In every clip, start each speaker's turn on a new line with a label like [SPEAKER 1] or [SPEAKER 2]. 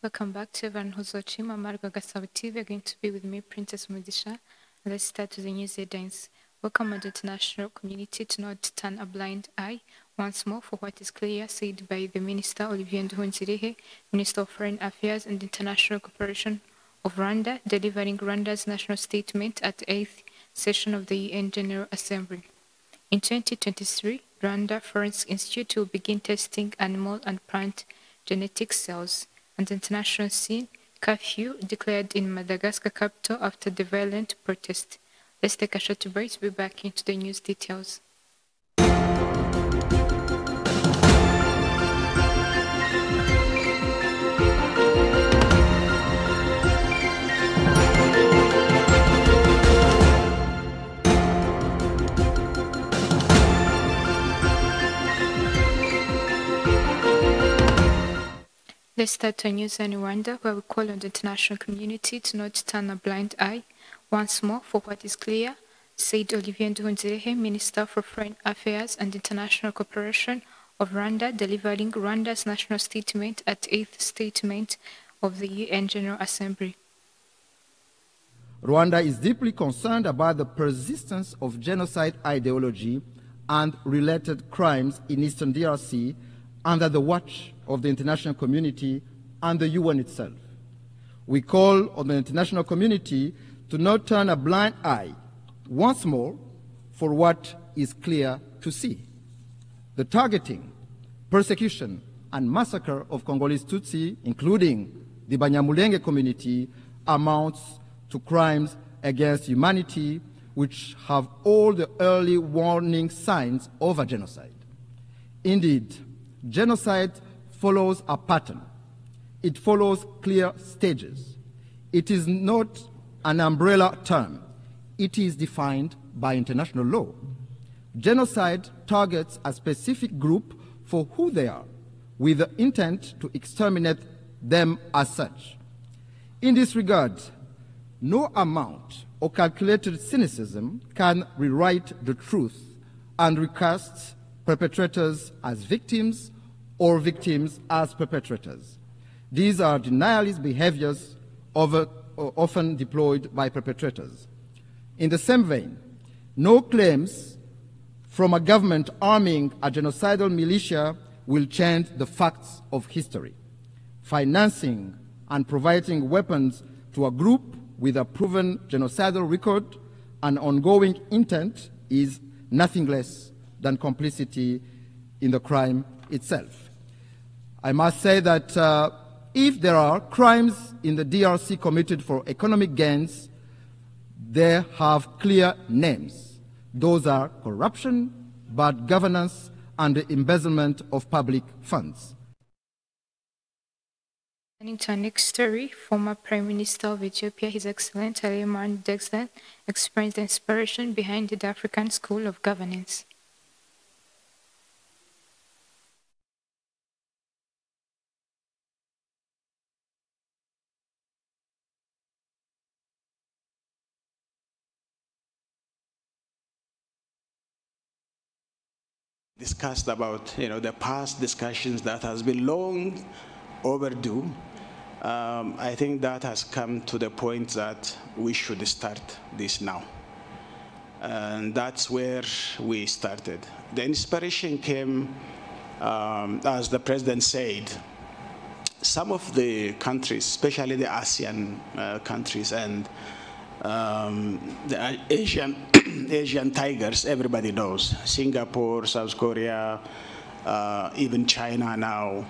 [SPEAKER 1] Welcome back to everyone who's watching Margo Gasabo TV. You're going to be with me, Princess Mudisha. Let's start with the news headlines. Welcome the international community to not turn a blind eye once more for what is clear, said by the Minister Olivier Nduhungirehe, Minister of Foreign Affairs and International Cooperation of Rwanda, delivering Rwanda's national statement at the 8th session of the UN General Assembly. In 2023, Rwanda Forensic Institute will begin testing animal and plant genetic cells. And the international scene, curfew declared in Madagascar capital after the violent protest. Let's take a short break to be back into the news details. Let's start our news in Rwanda, where we call on the international community to not turn a blind eye once more for what is clear, said Olivier Nduhungirehe, Minister for Foreign Affairs and International Cooperation of Rwanda, delivering Rwanda's national statement at 8th statement of the UN General Assembly.
[SPEAKER 2] Rwanda is deeply concerned about the persistence of genocide ideology and related crimes in Eastern DRC under the watch of the international community and the UN itself. We call on the international community to not turn a blind eye once more for what is clear to see. The targeting, persecution, and massacre of Congolese Tutsi, including the Banyamulenge community, amounts to crimes against humanity which have all the early warning signs of a genocide. Indeed, genocide follows a pattern. It follows clear stages. It is not an umbrella term. It is defined by international law. Genocide targets a specific group for who they are, with the intent to exterminate them as such. In this regard, no amount of calculated cynicism can rewrite the truth and recast perpetrators as victims or victims as perpetrators. These are denialist behaviors often deployed by perpetrators. In the same vein, no claims from a government arming a genocidal militia will change the facts of history. Financing and providing weapons to a group with a proven genocidal record and ongoing intent is nothing less than complicity in the crime itself. I must say that if there are crimes in the DRC committed for economic gains, they have clear names. Those are corruption, bad governance, and the embezzlement of public funds.
[SPEAKER 1] Turning to our next story, former Prime Minister of Ethiopia, His Excellency Haile Mariam Desalegn, explains the inspiration behind the African School of Governance.
[SPEAKER 3] Discussed about the past discussions that has been long overdue. I think that has come to the point that we should start this now. And that's where we started. The inspiration came, as the President said, some of the countries, especially the ASEAN countries and the Asian tigers, everybody knows. Singapore, South Korea, even China now,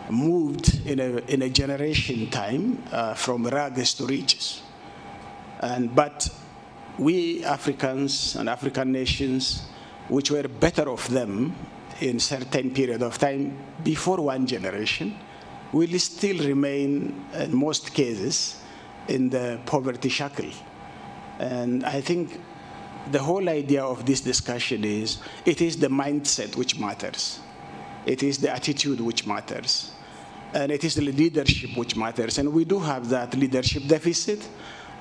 [SPEAKER 3] moved in a generation time from rags to riches. But we Africans and African nations, which were better off them in certain period of time before one generation, will still remain, in most cases, in the poverty shackle. And I think the whole idea of this discussion is, it is the mindset which matters. It is the attitude which matters. And it is the leadership which matters. And we do have that leadership deficit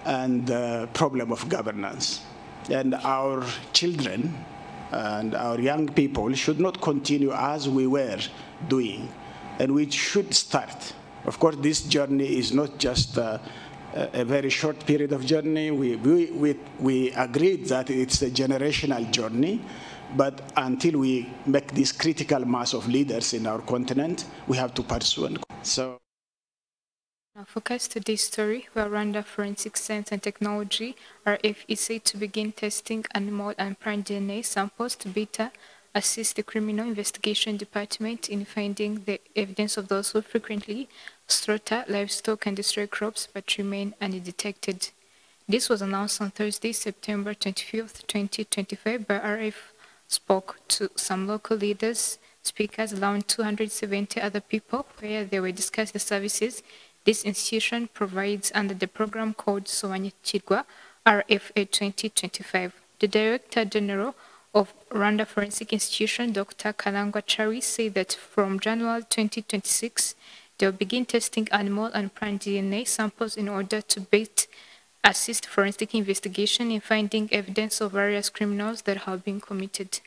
[SPEAKER 3] and the problem of governance. And our children and our young people should not continue as we were doing. And we should start Of course, this journey is not just a very short period of journey. We agreed that it's a generational journey, but until we make this critical mass of leaders in our continent, we have to pursue. So.
[SPEAKER 1] Now focus today's story, where Rwanda Forensic Science and Technology (RF) is said to begin testing animal and plant DNA samples to better assist the Criminal Investigation Department in finding the evidence of those who frequently slaughter livestock and destroy crops but remain undetected. This was announced on Thursday, September 25th, 2025 by RF spoke to some local leaders, speakers, allowing 270 other people, where they will discuss the services this institution provides under the program called Soanyikirwa RFA 2025. The Director General of Rwanda Forensic Institution, Dr. Kalangwa Chari, said that from January 2026, they will begin testing animal and plant DNA samples in order to better assist forensic investigation in finding evidence of various criminals that have been committed.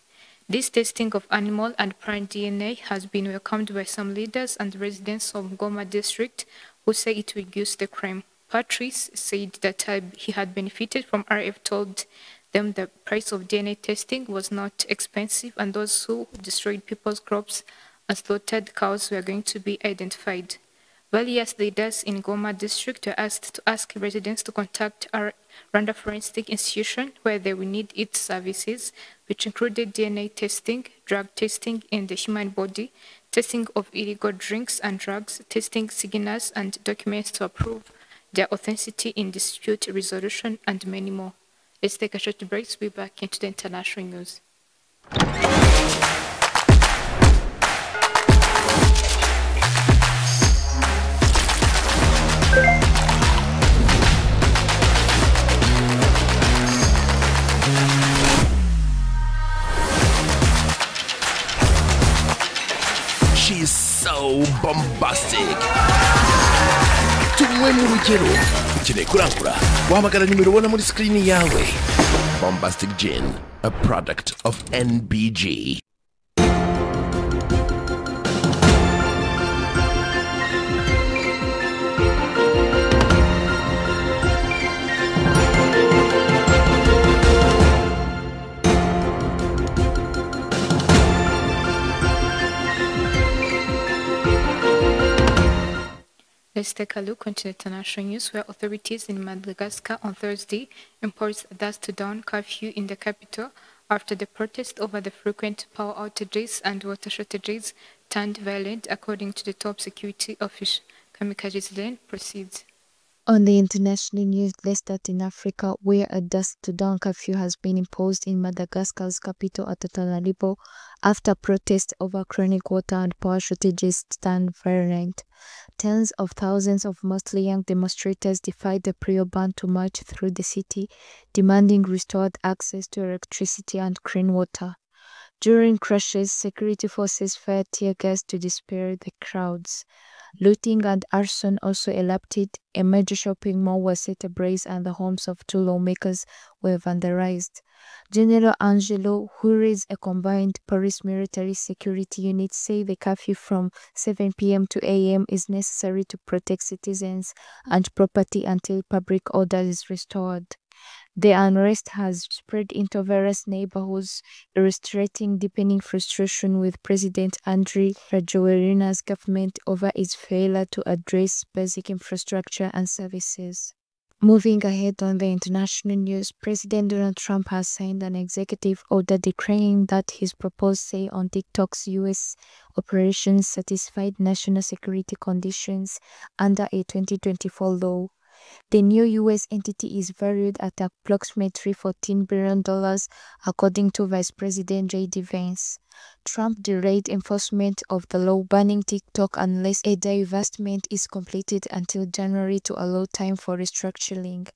[SPEAKER 1] This testing of animal and plant DNA has been welcomed by some leaders and residents of Goma district who say it will reduce the crime. Patrice said that he had benefited from RF told them the price of DNA testing was not expensive and those who destroyed people's crops and slaughtered cows were going to be identified. Various leaders in Goma district were asked to ask residents to contact our Rwanda Forensic Institution where they will need its services, which included DNA testing, drug testing in the human body, testing of illegal drinks and drugs, testing signals and documents to approve their authenticity in dispute resolution, and many more. Let's take a short break to be back into the international news.
[SPEAKER 4] She's so bombastic. Tumwe mu rugero ukeneye kurangura wahamagara nimero ubona muri screen yawe. Bombastic Gin, a product of NBG.
[SPEAKER 1] Let's take a look into international news, where authorities in Madagascar on Thursday imposed a dusk to dawn curfew in the capital after the protest over the frequent power outages and water shortages turned violent, according to the top security official. Kamikaze Lane proceeds.
[SPEAKER 5] On the international news, let's start in Africa, where a dusk to dawn curfew has been imposed in Madagascar's capital Antananarivo after protests over chronic water and power shortages turned violent. Tens of thousands of mostly young demonstrators defied the prior ban to march through the city, demanding restored access to electricity and clean water. During crashes, security forces fired tear gas to disperse the crowds. Looting and arson also erupted. A major shopping mall was set ablaze and the homes of two lawmakers were vandalized. General Angelo, who leads a combined police-military security unit, say the curfew from 7 p.m. to 8 a.m. is necessary to protect citizens and property until public order is restored. The unrest has spread into various neighborhoods, illustrating deepening frustration with President Andry Rajoelina's government over its failure to address basic infrastructure and services. Moving ahead on the international news, President Donald Trump has signed an executive order declaring that his proposed say on TikTok's U.S. operations satisfied national security conditions under a 2024 law. The new U.S. entity is valued at approximately $14 billion, according to Vice President J.D. Vance. Trump delayed enforcement of the law banning TikTok unless a divestment is completed until January to allow time for restructuring.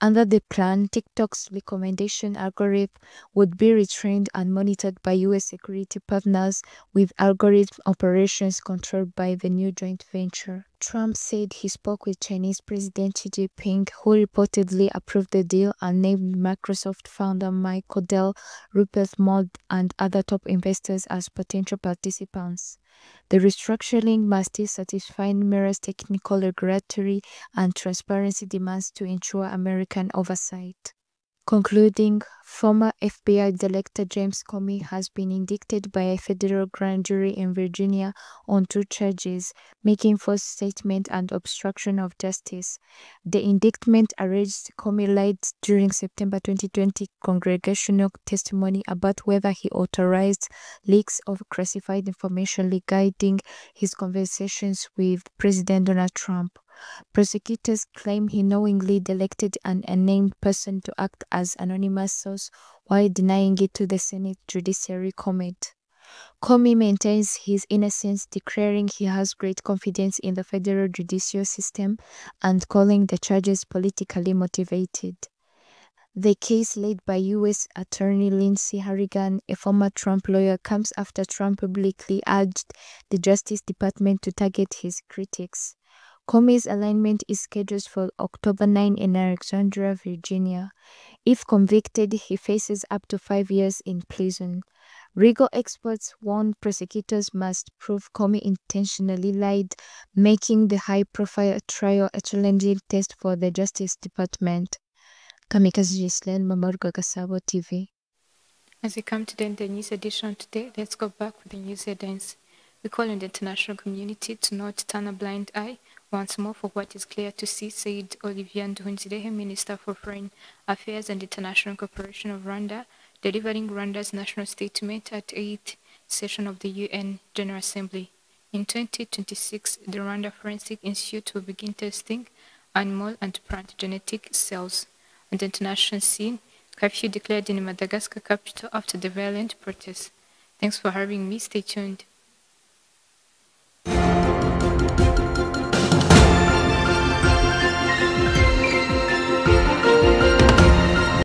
[SPEAKER 5] Under the plan, TikTok's recommendation algorithm would be retrained and monitored by U.S. security partners, with algorithm operations controlled by the new joint venture. Trump said he spoke with Chinese President Xi Jinping, who reportedly approved the deal and named Microsoft founder Michael Dell, Rupert Murdoch, and other top investors as potential participants. The restructuring must still satisfy numerous technical, regulatory, and transparency demands to ensure American oversight. Concluding, former FBI Director James Comey has been indicted by a federal grand jury in Virginia on 2 charges, making false statement and obstruction of justice. The indictment alleged Comey lied during September 2020 congressional testimony about whether he authorized leaks of classified information regarding his conversations with President Donald Trump. Prosecutors claim he knowingly directed an unnamed person to act as anonymous source while denying it to the Senate Judiciary Committee. Comey maintains his innocence, declaring he has great confidence in the federal judicial system and calling the charges politically motivated. The case led by U.S. Attorney Lindsey Harrigan, a former Trump lawyer, comes after Trump publicly urged the Justice Department to target his critics. Comey's arraignment is scheduled for October 9 in Alexandria, Virginia. If convicted, he faces up to 5 years in prison. Legal experts warn prosecutors must prove Comey intentionally lied, making the high-profile trial a challenging test for the Justice Department. Kamikaze Gislen, Mamargo Gasabo TV.
[SPEAKER 1] As we come to the end of the news edition today, let's go back with the news headlines. We call on the international community to not turn a blind eye once more for what is clear to see, said Olivier Nduhungirehe, Minister for Foreign Affairs and International Cooperation of Rwanda, delivering Rwanda's national statement at the 8th session of the UN General Assembly. In 2026, the Rwanda Forensic Institute will begin testing animal and plant genetic cells. On the international scene, curfew declared in Madagascar capital after the violent protests. Thanks for having me. Stay tuned.